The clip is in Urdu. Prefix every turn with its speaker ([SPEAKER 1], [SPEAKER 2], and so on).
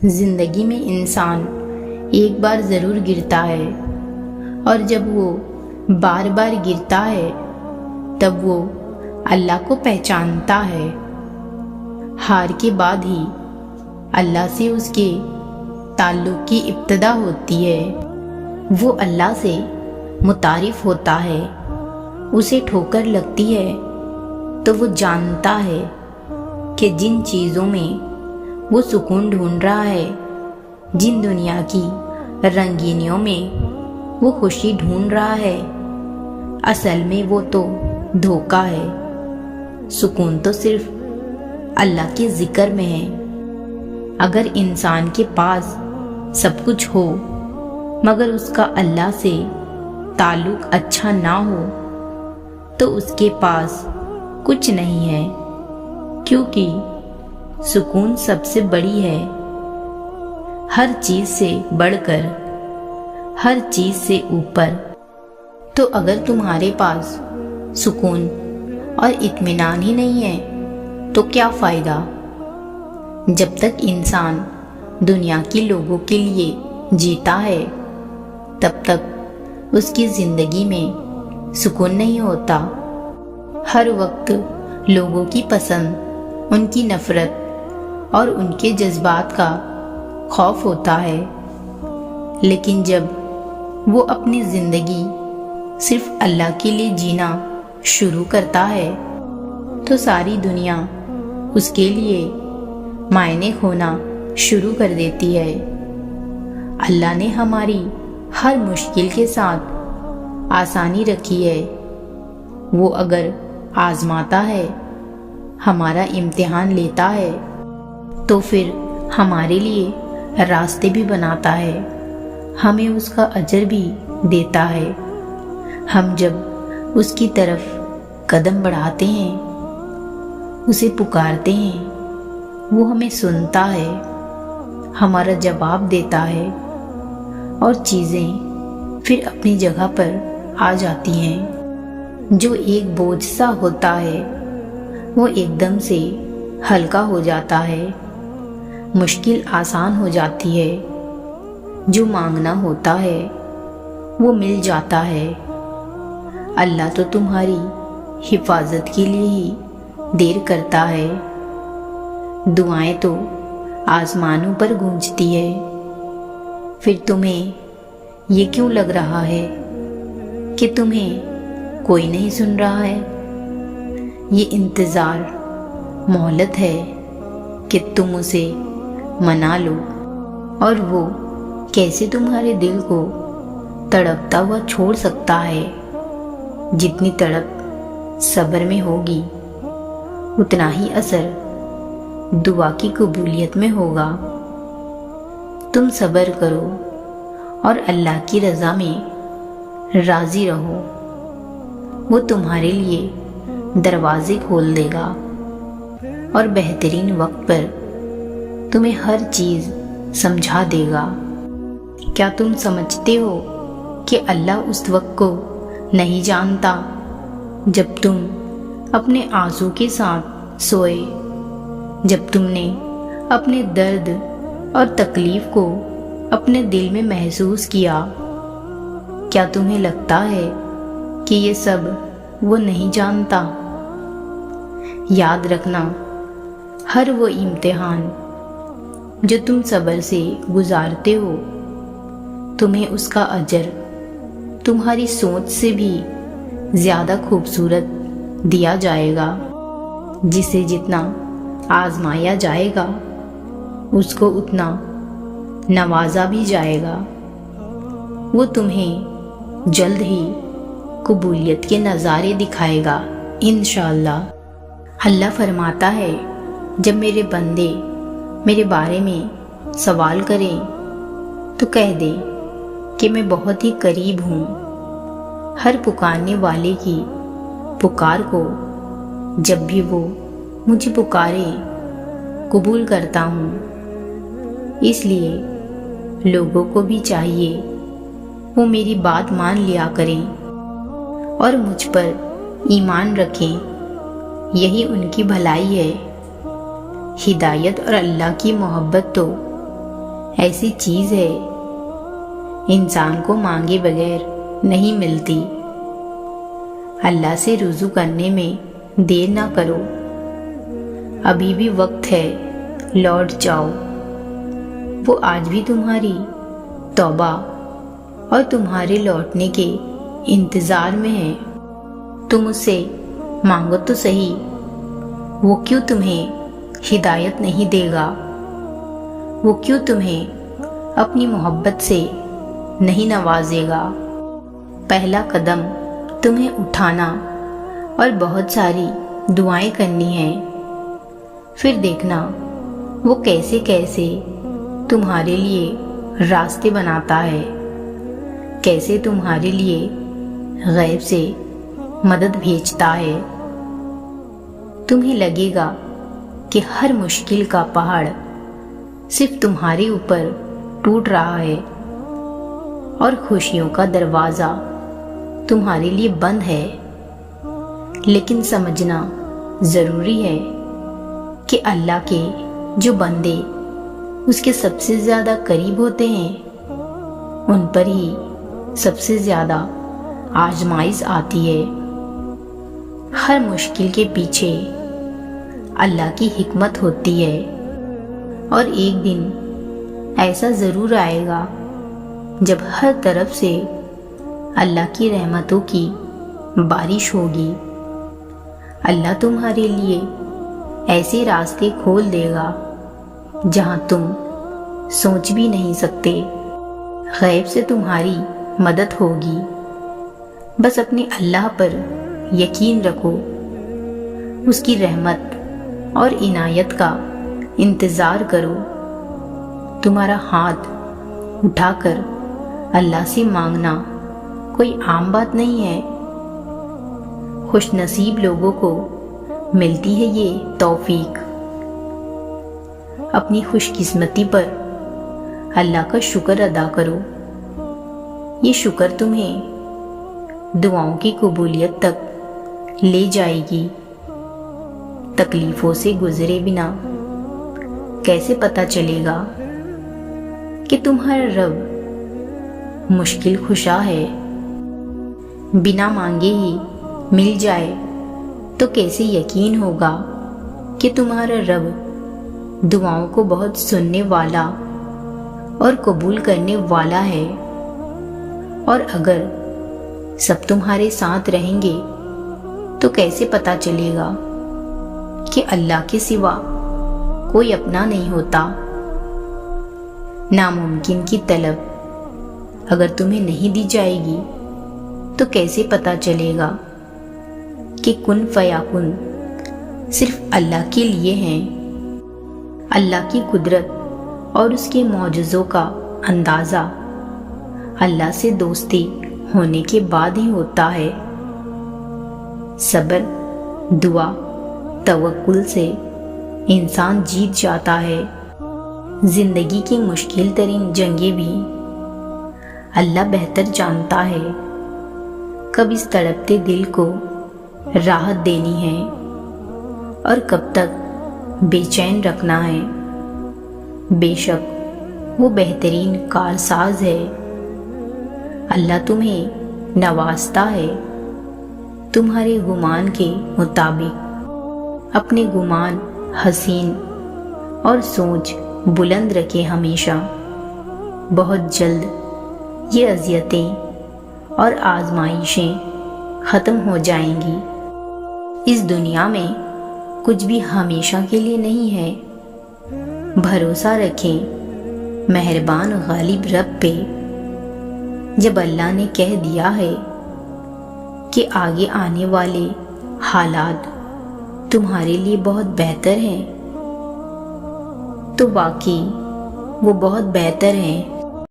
[SPEAKER 1] زندگی میں انسان ایک بار ضرور گرتا ہے، اور جب وہ بار بار گرتا ہے تب وہ اللہ کو پہچانتا ہے۔ ہار کے بعد ہی اللہ سے اس کے تعلق کی ابتدا ہوتی ہے۔ وہ اللہ سے متعارف ہوتا ہے، اسے ٹھوکر لگتی ہے تو وہ جانتا ہے کہ جن چیزوں میں وہ سکون ڈھونڈ رہا ہے، جن دنیا کی رنگینیوں میں وہ خوشی ڈھونڈ رہا ہے، اصل میں وہ تو دھوکہ ہے۔ سکون تو صرف اللہ کے ذکر میں ہے۔ اگر انسان کے پاس سب کچھ ہو مگر اس کا اللہ سے تعلق اچھا نہ ہو تو اس کے پاس کچھ نہیں ہے، کیونکہ سکون سب سے بڑی ہے، ہر چیز سے بڑھ کر، ہر چیز سے اوپر۔ تو اگر تمہارے پاس سکون اور اطمینان ہی نہیں ہے تو کیا فائدہ؟ جب تک انسان دنیا کے لوگوں کے لیے جیتا ہے تب تک اس کی زندگی میں سکون نہیں ہوتا۔ ہر وقت لوگوں کی پسند، ان کی نفرت اور ان کے جذبات کا خوف ہوتا ہے، لیکن جب وہ اپنی زندگی صرف اللہ کے لیے جینا شروع کرتا ہے تو ساری دنیا اس کے لیے معنی کھونا شروع کر دیتی ہے۔ اللہ نے ہماری ہر مشکل کے ساتھ آسانی رکھی ہے۔ وہ اگر آزماتا ہے، ہمارا امتحان لیتا ہے تو پھر ہمارے لیے راستے بھی بناتا ہے، ہمیں اس کا اجر بھی دیتا ہے۔ ہم جب اس کی طرف قدم بڑھاتے ہیں، اسے پکارتے ہیں، وہ ہمیں سنتا ہے، ہمارا جواب دیتا ہے، اور چیزیں پھر اپنی جگہ پر آ جاتی ہیں۔ جو ایک بوجھ سا ہوتا ہے وہ ایک دم سے ہلکا ہو جاتا ہے، مشکل آسان ہو جاتی ہے، جو مانگنا ہوتا ہے وہ مل جاتا ہے۔ اللہ تو تمہاری حفاظت کے لیے ہی دیر کرتا ہے۔ دعائیں تو آسمانوں پر گونجتی ہے، پھر تمہیں یہ کیوں لگ رہا ہے کہ تمہیں کوئی نہیں سن رہا ہے؟ یہ انتظار مہلت ہے کہ تم اسے منا لو، اور وہ کیسے تمہارے دل کو تڑپتا ہوا چھوڑ سکتا ہے؟ جتنی تڑپ صبر میں ہوگی اتنا ہی اثر دعا کی قبولیت میں ہوگا۔ تم صبر کرو اور اللہ کی رضا میں راضی رہو، وہ تمہارے لیے دروازے کھول دے گا اور بہترین وقت پر تمہیں ہر چیز سمجھا دے گا۔ کیا تم سمجھتے ہو کہ اللہ اس وقت کو نہیں جانتا جب تم اپنے آنسو کے ساتھ سوئے، جب تم نے اپنے درد اور تکلیف کو اپنے دل میں محسوس کیا؟ کیا تمہیں لگتا ہے کہ یہ سب وہ نہیں جانتا؟ یاد رکھنا، ہر وہ امتحان جو تم صبر سے گزارتے ہو، تمہیں اس کا اجر تمہاری سوچ سے بھی زیادہ خوبصورت دیا جائے گا۔ جسے جتنا آزمایا جائے گا اس کو اتنا نوازا بھی جائے گا۔ وہ تمہیں جلد ہی قبولیت کے نظارے دکھائے گا انشاءاللہ۔ اللہ فرماتا ہے، جب میرے بندے میرے بارے میں سوال کریں تو کہہ دیں کہ میں بہت ہی قریب ہوں، ہر پکارنے والے کی پکار کو جب بھی وہ مجھے پکارے قبول کرتا ہوں۔ اس لیے لوگوں کو بھی چاہیے وہ میری بات مان لیا کریں اور مجھ پر ایمان رکھیں، یہی ان کی بھلائی ہے۔ ہدایت اور اللہ کی محبت تو ایسی چیز ہے انسان کو مانگے بغیر نہیں ملتی۔ اللہ سے رجوع کرنے میں دیر نہ کرو، ابھی بھی وقت ہے، لوٹ جاؤ۔ وہ آج بھی تمہاری توبہ اور تمہارے لوٹنے کے انتظار میں ہے۔ تم اس سے مانگو تو صحیح، وہ کیوں تمہیں ہدایت نہیں دے گا؟ وہ کیوں تمہیں اپنی محبت سے نہیں نوازے گا؟ پہلا قدم تمہیں اٹھانا اور بہت ساری دعائیں کرنی ہیں، پھر دیکھنا وہ کیسے کیسے تمہارے لیے راستے بناتا ہے، کیسے تمہارے لیے غیب سے مدد بھیجتا ہے۔ تمہیں لگے گا کہ ہر مشکل کا پہاڑ صرف تمہارے اوپر ٹوٹ رہا ہے اور خوشیوں کا دروازہ تمہارے لیے بند ہے، لیکن سمجھنا ضروری ہے کہ اللہ کے جو بندے اس کے سب سے زیادہ قریب ہوتے ہیں ان پر ہی سب سے زیادہ آزمائش آتی ہے۔ ہر مشکل کے پیچھے اللہ کی حکمت ہوتی ہے، اور ایک دن ایسا ضرور آئے گا جب ہر طرف سے اللہ کی رحمتوں کی بارش ہوگی۔ اللہ تمہارے لیے ایسے راستے کھول دے گا جہاں تم سوچ بھی نہیں سکتے۔ غیب سے تمہاری مدد ہوگی، بس اپنے اللہ پر یقین رکھو، اس کی رحمت اور عنایت کا انتظار کرو۔ تمہارا ہاتھ اٹھا کر اللہ سے مانگنا کوئی عام بات نہیں ہے۔ خوش نصیب لوگوں کو ملتی ہے یہ توفیق۔ اپنی خوش قسمتی پر اللہ کا شکر ادا کرو، یہ شکر تمہیں دعاؤں کی قبولیت تک لے جائے گی۔ تکلیفوں سے گزرے بنا کیسے پتہ چلے گا کہ تمہارا رب مشکل کشا ہے؟ بنا مانگے ہی مل جائے تو کیسے یقین ہوگا کہ تمہارا رب دعاؤں کو بہت سننے والا اور قبول کرنے والا ہے؟ اور اگر سب تمہارے ساتھ رہیں گے تو کیسے پتہ چلے گا کہ اللہ کے سوا کوئی اپنا نہیں ہوتا؟ ناممکن کی طلب اگر تمہیں نہیں دی جائے گی تو کیسے پتہ چلے گا کہ کن فیاکن صرف اللہ کے لیے ہیں؟ اللہ کی قدرت اور اس کے معجزوں کا اندازہ اللہ سے دوستی ہونے کے بعد ہی ہوتا ہے۔ صبر، دعا، توکل سے انسان جیت جاتا ہے۔ زندگی کی مشکل ترین جنگیں بھی اللہ بہتر جانتا ہے کب اس تڑپتے دل کو راحت دینی ہے اور کب تک بے چین رکھنا ہے۔ بے شک وہ بہترین کارساز ہے۔ اللہ تمہیں نوازتا ہے تمہارے گمان کے مطابق۔ اپنے گمان حسین اور سوچ بلند رکھے ہمیشہ۔ بہت جلد یہ اذیتیں اور آزمائشیں ختم ہو جائیں گی۔ اس دنیا میں کچھ بھی ہمیشہ کے لیے نہیں ہے۔ بھروسہ رکھیں مہربان غالب رب پہ۔ جب اللہ نے کہہ دیا ہے کہ آگے آنے والے حالات تمہارے لیے بہت بہتر ہیں تو واقعی وہ بہت بہتر ہیں۔